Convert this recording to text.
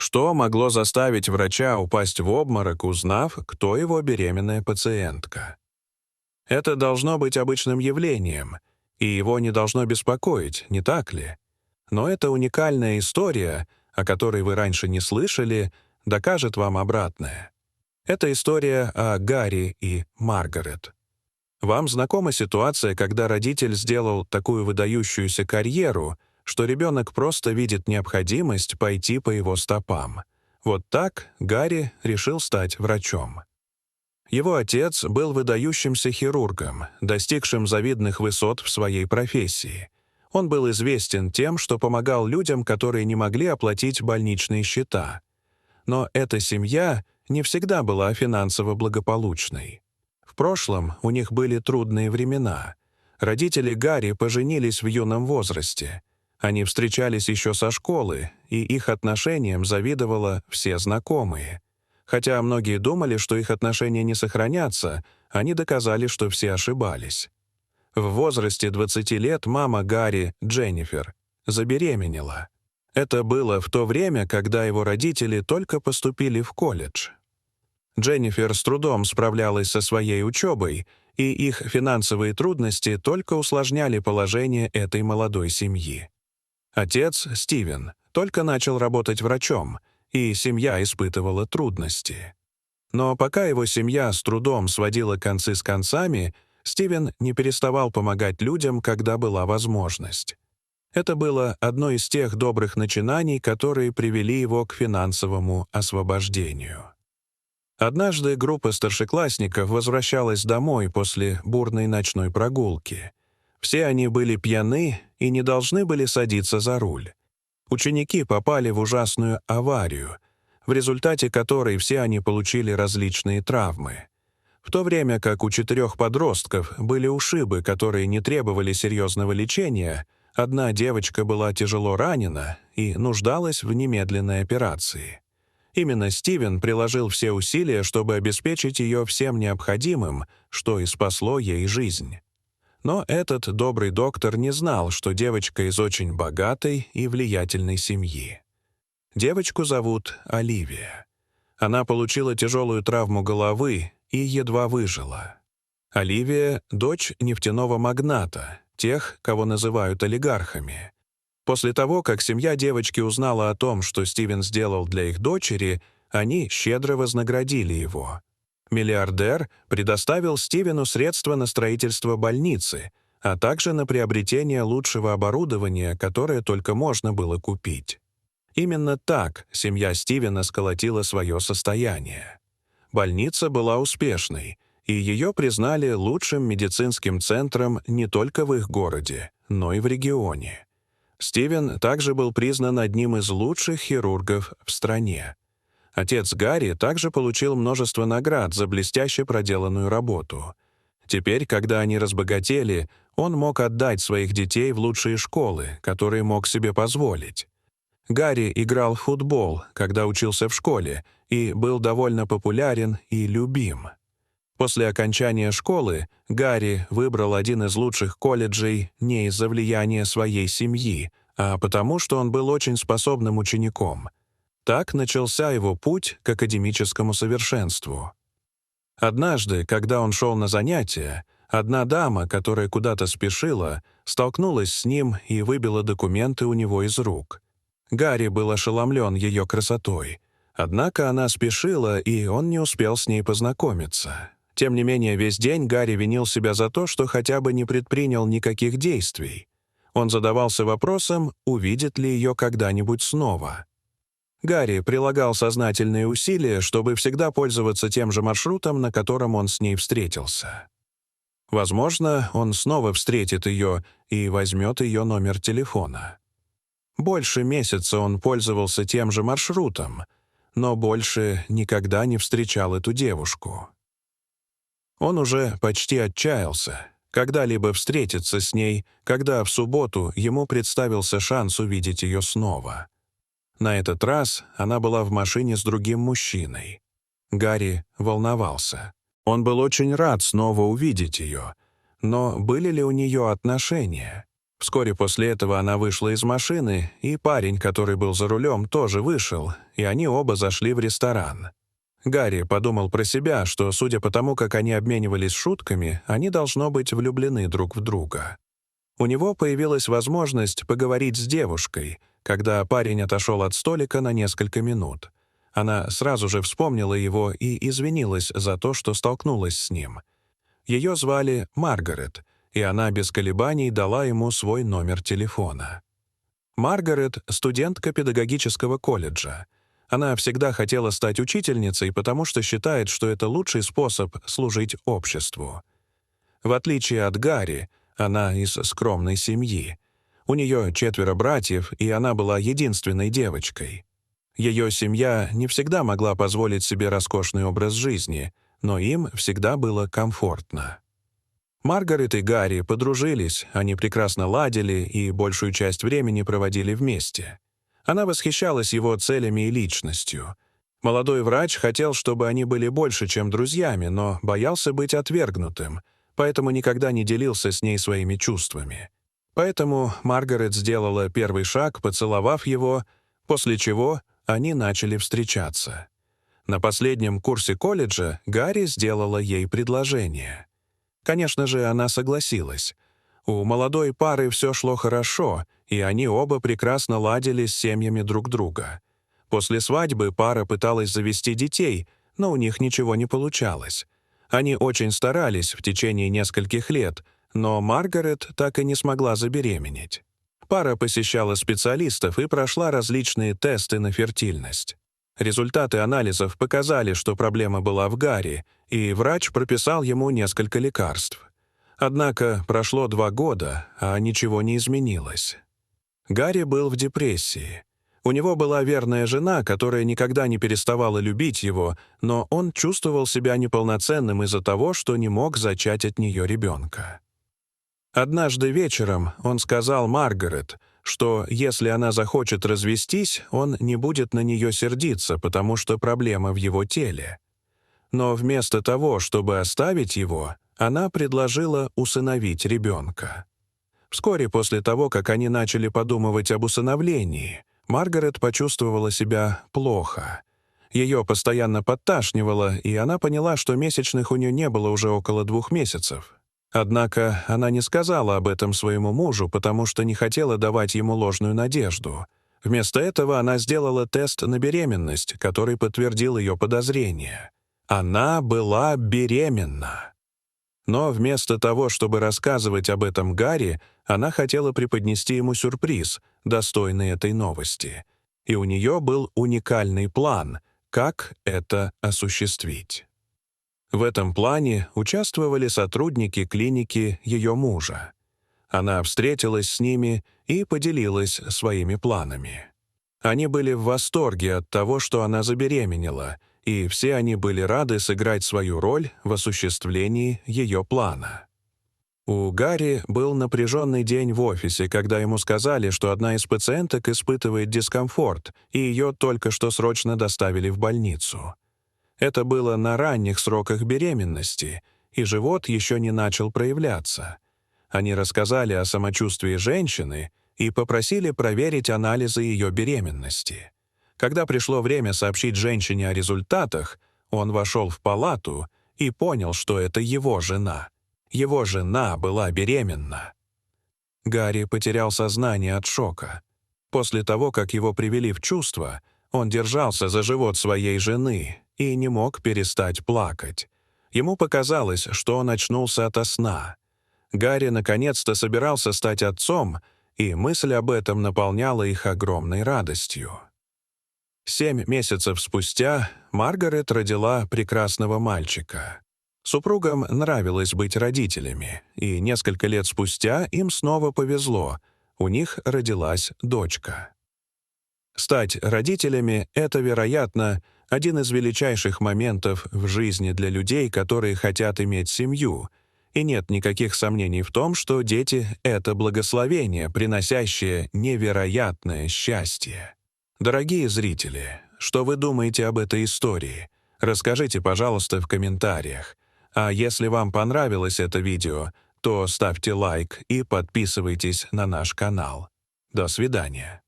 Что могло заставить врача упасть в обморок, узнав, кто его беременная пациентка? Это должно быть обычным явлением, и его не должно беспокоить, не так ли? Но эта уникальная история, о которой вы раньше не слышали, докажет вам обратное. Это история о Гарри и Маргарет. Вам знакома ситуация, когда родитель сделал такую выдающуюся карьеру, что ребенок просто видит необходимость пойти по его стопам. Вот так Гарри решил стать врачом. Его отец был выдающимся хирургом, достигшим завидных высот в своей профессии. Он был известен тем, что помогал людям, которые не могли оплатить больничные счета. Но эта семья не всегда была финансово благополучной. В прошлом у них были трудные времена. Родители Гарри поженились в юном возрасте. Они встречались еще со школы, и их отношениям завидовали все знакомые. Хотя многие думали, что их отношения не сохранятся, они доказали, что все ошибались. В возрасте 20 лет мама Гарри, Дженнифер, забеременела. Это было в то время, когда его родители только поступили в колледж. Дженнифер с трудом справлялась со своей учебой, и их финансовые трудности только усложняли положение этой молодой семьи. Отец, Стивен, только начал работать врачом, и семья испытывала трудности. Но пока его семья с трудом сводила концы с концами, Стивен не переставал помогать людям, когда была возможность. Это было одно из тех добрых начинаний, которые привели его к финансовому освобождению. Однажды группа старшеклассников возвращалась домой после бурной ночной прогулки. Все они были пьяны и не должны были садиться за руль. Ученики попали в ужасную аварию, в результате которой все они получили различные травмы. В то время как у 4 подростков были ушибы, которые не требовали серьезного лечения, одна девочка была тяжело ранена и нуждалась в немедленной операции. Именно Стивен приложил все усилия, чтобы обеспечить ее всем необходимым, что и спасло ей жизнь. Но этот добрый доктор не знал, что девочка из очень богатой и влиятельной семьи. Девочку зовут Оливия. Она получила тяжелую травму головы и едва выжила. Оливия — дочь нефтяного магната, тех, кого называют олигархами. После того, как семья девочки узнала о том, что Стивен сделал для их дочери, они щедро вознаградили его. Миллиардер предоставил Стивену средства на строительство больницы, а также на приобретение лучшего оборудования, которое только можно было купить. Именно так семья Стивена сколотила свое состояние. Больница была успешной, и ее признали лучшим медицинским центром не только в их городе, но и в регионе. Стивен также был признан одним из лучших хирургов в стране. Отец Гарри также получил множество наград за блестяще проделанную работу. Теперь, когда они разбогатели, он мог отдать своих детей в лучшие школы, которые мог себе позволить. Гарри играл в футбол, когда учился в школе, и был довольно популярен и любим. После окончания школы Гарри выбрал один из лучших колледжей не из-за влияния своей семьи, а потому что он был очень способным учеником. Так начался его путь к академическому совершенству. Однажды, когда он шел на занятия, одна дама, которая куда-то спешила, столкнулась с ним и выбила документы у него из рук. Гарри был ошеломлен ее красотой. Однако она спешила, и он не успел с ней познакомиться. Тем не менее, весь день Гарри винил себя за то, что хотя бы не предпринял никаких действий. Он задавался вопросом, увидит ли ее когда-нибудь снова. Гарри прилагал сознательные усилия, чтобы всегда пользоваться тем же маршрутом, на котором он с ней встретился. Возможно, он снова встретит ее и возьмет ее номер телефона. Больше месяца он пользовался тем же маршрутом, но больше никогда не встречал эту девушку. Он уже почти отчаялся когда-либо встретиться с ней, когда в субботу ему представился шанс увидеть ее снова. На этот раз она была в машине с другим мужчиной. Гарри волновался. Он был очень рад снова увидеть ее, но были ли у нее отношения? В Вскоре после этого она вышла из машины, и парень, который был за рулем, тоже вышел, и они оба зашли в ресторан. Гарри подумал про себя, что, судя по тому, как они обменивались шутками, они должно быть влюблены друг в друга. У него появилась возможность поговорить с девушкой, когда парень отошел от столика на несколько минут. Она сразу же вспомнила его и извинилась за то, что столкнулась с ним. Ее звали Маргарет, и она без колебаний дала ему свой номер телефона. Маргарет — студентка педагогического колледжа. Она всегда хотела стать учительницей, потому что считает, что это лучший способ служить обществу. В отличие от Гарри, она из скромной семьи. У нее 4 братьев, и она была единственной девочкой. Ее семья не всегда могла позволить себе роскошный образ жизни, но им всегда было комфортно. Маргарет и Гарри подружились, они прекрасно ладили и большую часть времени проводили вместе. Она восхищалась его целями и личностью. Молодой врач хотел, чтобы они были больше, чем друзьями, но боялся быть отвергнутым, поэтому никогда не делился с ней своими чувствами. Поэтому Маргарет сделала первый шаг, поцеловав его, после чего они начали встречаться. На последнем курсе колледжа Гарри сделала ей предложение. Конечно же, она согласилась. У молодой пары все шло хорошо, и они оба прекрасно ладили с семьями друг друга. После свадьбы пара пыталась завести детей, но у них ничего не получалось. Они очень старались в течение нескольких лет, но Маргарет так и не смогла забеременеть. Пара посещала специалистов и прошла различные тесты на фертильность. Результаты анализов показали, что проблема была в Гарри, и врач прописал ему несколько лекарств. Однако прошло 2 года, а ничего не изменилось. Гарри был в депрессии. У него была верная жена, которая никогда не переставала любить его, но он чувствовал себя неполноценным из-за того, что не мог зачать от нее ребенка. Однажды вечером он сказал Маргарет, что если она захочет развестись, он не будет на нее сердиться, потому что проблема в его теле. Но вместо того, чтобы оставить его, она предложила усыновить ребенка. Вскоре после того, как они начали подумывать об усыновлении, Маргарет почувствовала себя плохо. Ее постоянно подташнивало, и она поняла, что месячных у нее не было уже около 2 месяцев. Однако она не сказала об этом своему мужу, потому что не хотела давать ему ложную надежду. Вместо этого она сделала тест на беременность, который подтвердил ее подозрения. Она была беременна. Но вместо того, чтобы рассказывать об этом Гарри, она хотела преподнести ему сюрприз, достойный этой новости. И у нее был уникальный план, как это осуществить. В этом плане участвовали сотрудники клиники ее мужа. Она встретилась с ними и поделилась своими планами. Они были в восторге от того, что она забеременела, и все они были рады сыграть свою роль в осуществлении ее плана. У Гарри был напряженный день в офисе, когда ему сказали, что одна из пациенток испытывает дискомфорт, и ее только что срочно доставили в больницу. Это было на ранних сроках беременности, и живот еще не начал проявляться. Они рассказали о самочувствии женщины и попросили проверить анализы ее беременности. Когда пришло время сообщить женщине о результатах, он вошел в палату и понял, что это его жена. Его жена была беременна. Гарри потерял сознание от шока. После того, как его привели в чувство, он держался за живот своей жены и не мог перестать плакать. Ему показалось, что он очнулся ото сна. Гарри наконец-то собирался стать отцом, и мысль об этом наполняла их огромной радостью. 7 месяцев спустя Маргарет родила прекрасного мальчика. Супругам нравилось быть родителями, и несколько лет спустя им снова повезло. У них родилась дочка. Стать родителями — это, вероятно, один из величайших моментов в жизни для людей, которые хотят иметь семью, и нет никаких сомнений в том, что дети — это благословение, приносящее невероятное счастье. Дорогие зрители, что вы думаете об этой истории? Расскажите, пожалуйста, в комментариях. А если вам понравилось это видео, то ставьте лайк и подписывайтесь на наш канал. До свидания.